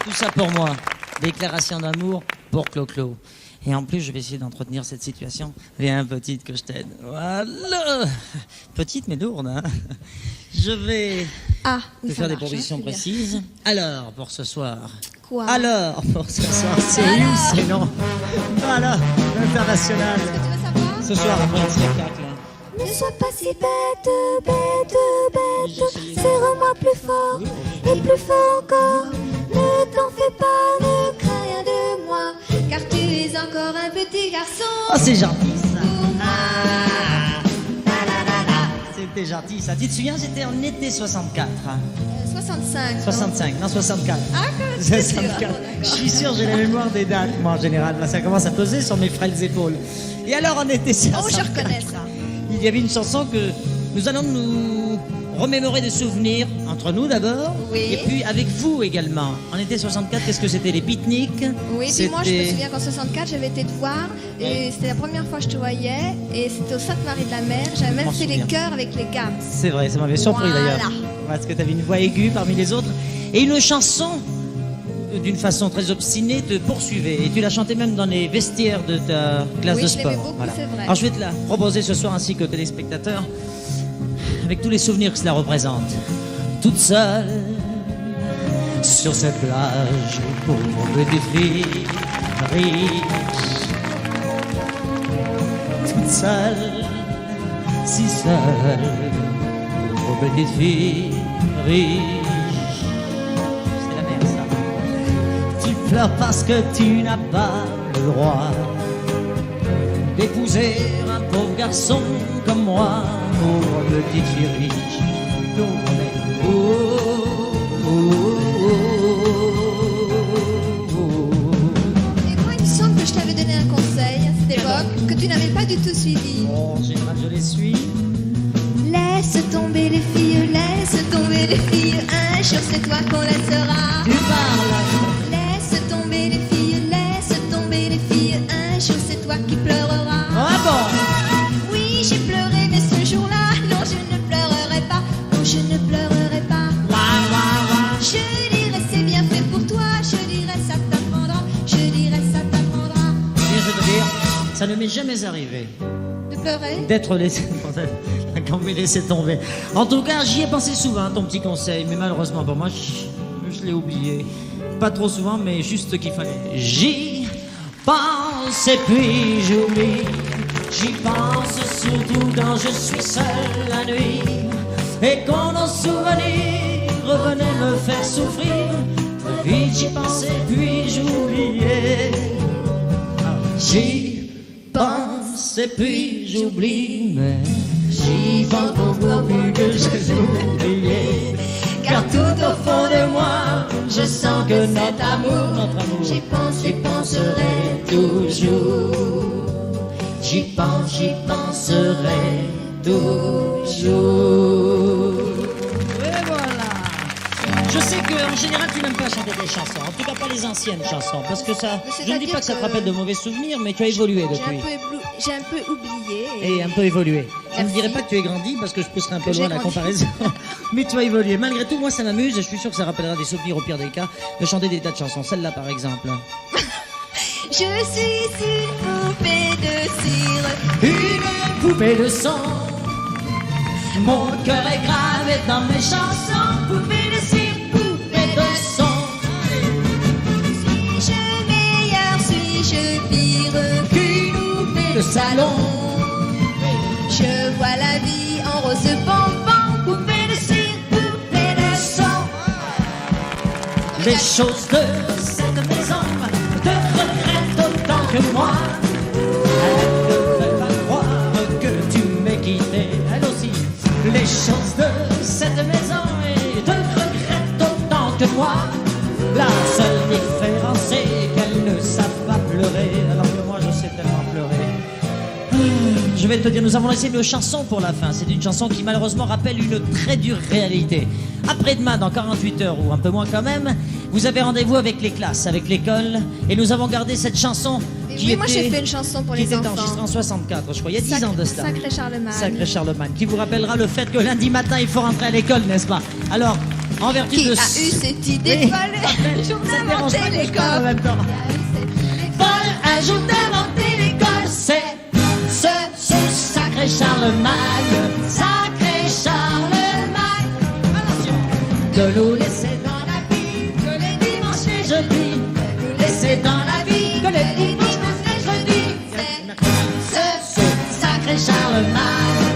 Tout ça pour moi. Déclaration d'amour pour Clo-Clo. Et en plus, je vais essayer d'entretenir cette situation. Viens, petite, que je t'aide. Voilà. Petite, mais lourde, hein. Je vais te faire des propositions précises. Alors, pour ce soir. Quoi? Alors, pour ce soir, c'est oui, c'est non. Voilà, l'international. Est-ce que tu veux savoir? Ce soir, après le spectacle. Ne sois pas si bête, bête, bête. Serre-moi plus fort et plus fort encore. Ne t'en fais pas, ne crains rien de moi, car tu es encore un petit garçon. Oh, c'est gentil, ça. Pour moi. C'était gentil, ça. Tu te souviens, c'était en été 64. 65. 65, non 64. Ah, quand même, c'est sûr. 64. Je suis sûr, j'ai la mémoire des dates, moi, en général. Là, ça commence à peser sur mes frêles épaules. Et alors, en été 64. Oh, je reconnais ça. Il y avait une chanson que nous allons nous remémorer des souvenirs, entre nous d'abord, Oui. et puis avec vous également. En été 64, qu'est-ce que c'était? Les pique-niques? Oui, puis moi je me souviens qu'en 64 j'avais été te voir et c'était la première fois que je te voyais et c'était au Sainte-Marie-de-la-Mer. J'avais même m'en fait les souviens. chœurs avec les gammes. C'est vrai, ça m'avait surpris Voilà. d'ailleurs. Parce que tu avais une voix aiguë parmi les autres. Et une chanson, d'une façon très obstinée, te poursuivait. Et tu la chantais même dans les vestiaires de ta classe Oui, de je l'aimais sport. beaucoup, c'est vrai. Alors je vais te la proposer ce soir ainsi qu'aux téléspectateurs, avec tous les souvenirs que cela représente. Toute seule, sur cette plage, pauvre petite fille riche. Toute seule, si seule, pauvre petite fille riche. C'est la mer, ça. Tu pleures parce que tu n'as pas le droit d'épouser un pauvre garçon comme moi, pauvre petite fille riche. Donc, oh, oh, oh, oh. Et moi il me semble que je t'avais donné un conseil à cette époque que tu n'avais pas du tout suivi. En général, je les suis. Laisse tomber les filles, laisse tomber les filles, un jour c'est toi qu'on laissera. Tu parles. Laisse tomber les filles, laisse tomber les filles, un jour c'est toi qui pleureras. Ah bon? Oui, j'ai pleuré, mais ce jour-là, non, je ne pleurerai pas. Non, je ne pleurerai pas. Je dirais, c'est bien fait pour toi. Je dirais, ça t'apprendra. Je dirais, ça t'apprendra. Et je veux te dire, ça ne m'est jamais arrivé De pleurer? d'être laissé. Quand me laisser tomber. En tout cas, j'y ai pensé souvent, ton petit conseil, mais malheureusement pour moi, je l'ai oublié. Pas trop souvent, mais juste ce qu'il fallait. J'y pense et puis j'oublie. J'y pense surtout quand je suis seul la nuit et quand nos souvenirs revenaient me faire souffrir. Très vite j'y pense et puis j'oubliais. J'y pense et puis j'oublie, mais j'y pense beaucoup plus que j'ai oublié. Car tout au fond de moi, je sens que notre amour, J'y pense, j'y penserai toujours. J'y penserai toujours. Et voilà. Je sais qu'en général, tu n'aimes pas chanter des chansons. En tout cas, pas les anciennes chansons. Parce que ça, Mais je ne dis pas que ça te rappelle de mauvais souvenirs, mais tu as évolué depuis. J'ai un peu oublié. Et un peu évolué. Je ne Merci. dirais pas que tu es grandi parce que je pousserai un peu J'ai loin la grandi. comparaison. Mais tu as évolué. Malgré tout, moi ça m'amuse et je suis sûr que ça rappellera des souvenirs au pire des cas de chanter des tas de chansons. Celle-là par exemple. Je suis une poupée de cire. Une poupée de sang. Mon cœur est gravé dans mes chansons. Poupée de cire, poupée de sang. Suis-je meilleur, suis-je pire qu'une poupée de salon? Je vois la vie en rose bonbon. Poupée de cire, poupée de sang. Les choses de cette maison te regrettent autant que moi. Elle ne fait pas croire que tu m'aies quitté, elle aussi. Les choses de cette maison te regrettent autant que moi. La seule différence c'est qu'elles ne savent pas pleurer, alors que moi je sais tellement pleurer. Je vais te dire, nous avons laissé une chanson pour la fin. C'est une chanson qui malheureusement rappelle une très dure réalité. Après-demain, dans 48 heures ou un peu moins quand même, vous avez rendez-vous avec les classes, avec l'école, et nous avons gardé cette chanson qui Oui, moi j'ai fait une chanson pour qui les était enfants. enregistrée en 64, je crois, il y a 10 ans de cela. Sacré Charlemagne. Sacré Charlemagne, qui vous rappellera le fait que lundi matin, il faut rentrer à l'école, n'est-ce pas? Alors, en vertu Qui de... a eu cette idée Oui. folle? Ça fait mange pas des en même temps. Paul ajoute d'inventer l'école, c'est ce sacré Charlemagne, sacré Charlemagne. Attention, de nous laisser dans la vie que les dimanches et jeudis, de nous laisser dans la vie que les dimanches et jeudis, c'est ce sacré Charlemagne.